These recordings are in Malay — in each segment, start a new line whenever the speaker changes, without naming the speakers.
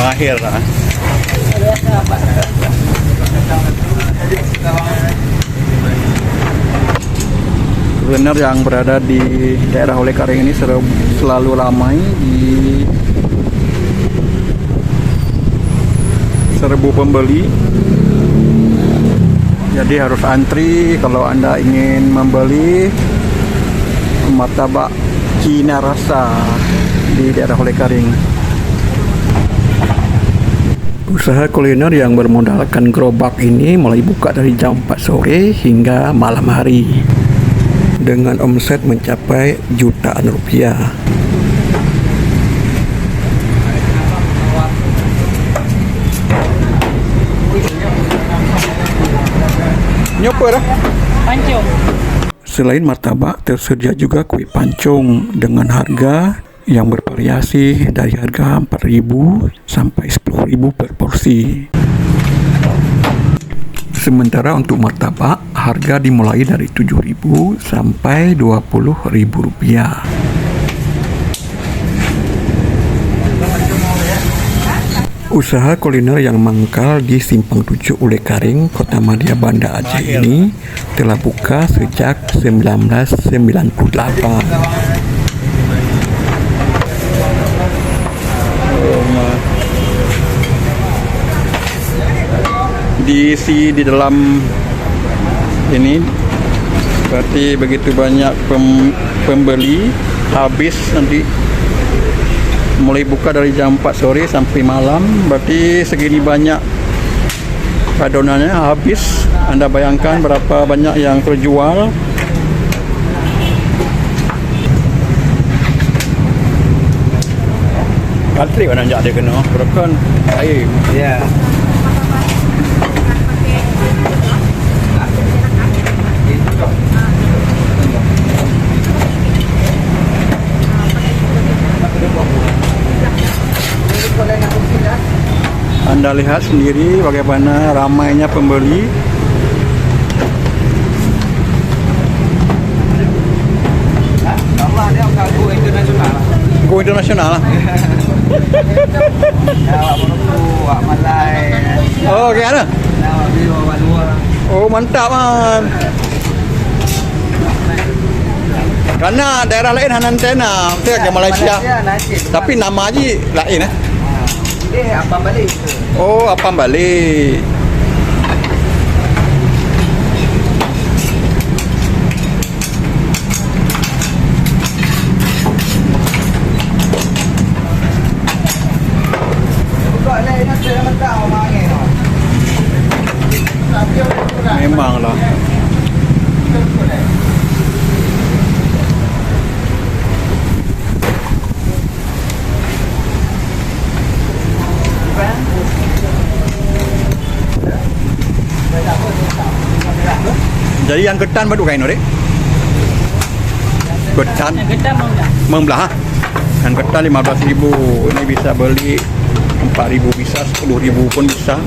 mahir lah. Kuliner yang berada di daerah Olekaring ini selalu ramai, di serbu pembeli. Jadi harus antri kalau Anda ingin membeli martabak Cina rasa di daerah Olekaring. Usaha kuliner yang bermodalkan gerobak ini mulai buka dari jam 4 sore hingga malam hari dengan omset mencapai jutaan rupiah. Nyoba dah.
Pancung.
Selain martabak, tersedia juga kue pancung dengan harga yang bervariasi dari harga 4.000 sampai 10.000 per porsi. Sementara untuk martabak, harga dimulai dari 7.000 sampai 20.000 rupiah. Usaha kuliner yang mangkal di Simpang 7 Olekaring, Kota Madya, Banda Aceh ini telah buka sejak 1998. Diisi di dalam ini berarti begitu banyak pembeli, habis nanti mulai buka dari jam 4 sore sampai malam, berarti segini banyak adonannya habis. Anda bayangkan berapa banyak yang terjual. Antri mana jak dia kena berkan air.
Ya.
Anda lihat sendiri bagaimana ramainya pembeli.
Allah dia go internasional.
Go internasional lah.
Awak Morocco, awak Malai.
Oh, kayak mana?
Awak beli awak luar.
Oh, mantap man. Karena daerah lain antena, kita ke Malaysia. Tapi nama aja lain eh.
Ini apa balik?
Oh, apa balik? Memanglah. Jadi yang ketan baru kain dek? Ketan?
Kita mau enggak?
Membelah. Yang ketan 15.000. Ini bisa beli 4.000 bisa, 10.000 pun bisa.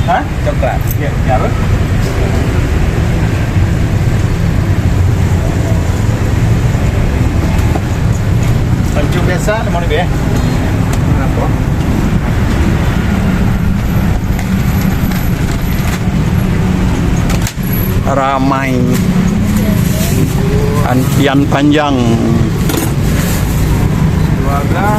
Hah? Coklat. Ya, ya apa? Pancung biasa, mau nih be? Berapa?
ramai, antrian panjang.
12